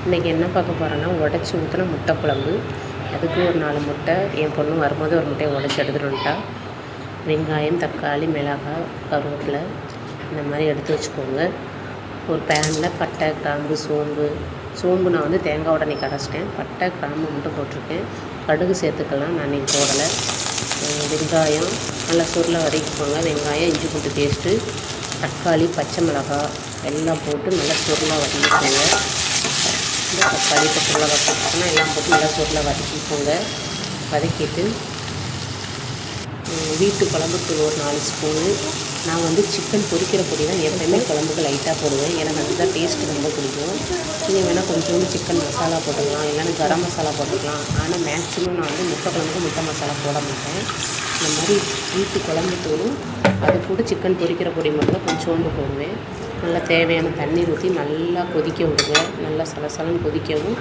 இன்றைக்கி என்ன பார்க்க போகிறோன்னா உடச்சி ஊற்றின முட்டை குழம்பு. அதுக்கு ஒரு 4 முட்டை, என் பொண்ணு வரும்போது ஒரு முட்டையை உடச்சி எடுத்துகிட்டு வந்துட்டா. வெங்காயம், தக்காளி, மிளகாய், கருவேப்பிலை இந்த மாதிரி எடுத்து வச்சுக்கோங்க. ஒரு பேனில் பட்டை, கிராம்பு, சோம்பு நான் வந்து தேங்காய் உடனே கரைச்சிட்டேன். பட்டை, கிராம்பு மட்டும் போட்டிருக்கேன். கடுகு சேர்த்துக்கலாம், நான் இன்றைக்கி போடலை. வெங்காயம் நல்லா சுருளை வதக்கிக்கோங்க. வெங்காயம், இஞ்சி பூண்டு பேஸ்ட்டு, தக்காளி, பச்சை மிளகாய் எல்லாம் போட்டு நல்லா சுருளாக வதக்கிக்கோங்க. இந்த தக்காளி, பச்சை மிளகாய் போட்டுக்கோங்க, எல்லாம் போட்டு நல்லா சுருளாக வதக்கிக்கோங்க. வதக்கிட்டு வீட்டு குழம்புத்தூள் ஒரு 4 ஸ்பூனு. நான் வந்து சிக்கன் பொரிக்கிற பொடி தான் எப்போயுமே குழம்புக்கு லைட்டாக போடுவேன். எனக்கு அதுதான் டேஸ்ட்டு ரொம்ப பிடிக்கும். நீங்கள் வேணால் கொஞ்சோண்டு சிக்கன் மசாலா போட்டுக்கலாம், இல்லைன்னா கரம் மசாலா போட்டுக்கலாம். ஆனால் மேக்ஸிமம் நான் வந்து முட்டை குழம்புக்கு முட்டை மசாலா போட மாட்டேன். இந்த மாதிரி வீட்டு குழம்புத்தூளும் அது கூட சிக்கன் பொரிக்கிற பொடி மட்டும் கொஞ்சோண்டு போடுவேன். நல்லா தேவையான தண்ணீர் ஊற்றி நல்லா கொதிக்க விடுங்க. நல்லா சலசலன்னு கொதிக்கவும்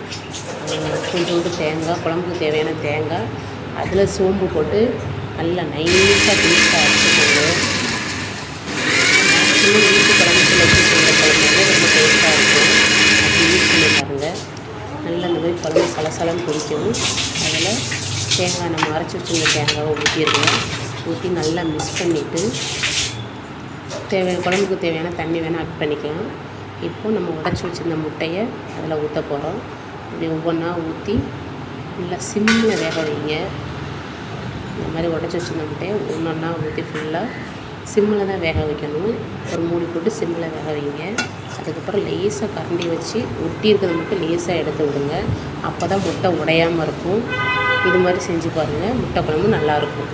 கொஞ்சோண்டு தேங்காய், குழம்புக்கு தேவையான தேங்காய், அதில் சோம்பு போட்டு நல்லா நைஸாக பேஸ்ட்டாக அரைச்சிக்கோங்க. மேக்ஸிமம் வீட்டு குழம்புல வச்சு செய்கிற குழம்பு ரொம்ப டேஸ்ட்டாக இருக்கும். அப்படி யூஸ் பண்ணி பாருங்கள். நல்லா இந்த மாதிரி குழம்பு சலசலன்னு கொதிக்கவும் அதில் தேங்காய் நம்ம அரைச்சி வச்சுருந்த தேங்காவை ஊற்றிடுங்க. ஊற்றி நல்லா மிக்ஸ் பண்ணிவிட்டு குழம்புக்கு தேவையான தண்ணி வேணால் ஆட் பண்ணிக்கலாம். இப்போது நம்ம உடச்சி வச்சுருந்த முட்டையை அதில் ஊற்ற போகிறோம். இப்படி ஒவ்வொன்றா ஊற்றி நல்லா சிம்மில் வேக வைங்க. இந்த மாதிரி உடச்சி வச்சுருந்த முட்டையை ஒன்றா ஊற்றி ஃபுல்லாக சிம்மில் தான் வேக வைக்கணும். ஒரு மூடி போட்டு சிம்மில் வேக வைங்க. அதுக்கப்புறம் லேசாக கரண்டி வச்சு ஒட்டி இருக்கிறத மட்டும் லேசாக எடுத்து விடுங்க. அப்போ தான் முட்டை உடையாமல் இருக்கும். இது மாதிரி செஞ்சு பாருங்கள், முட்டை குழம்பு நல்லாயிருக்கும்.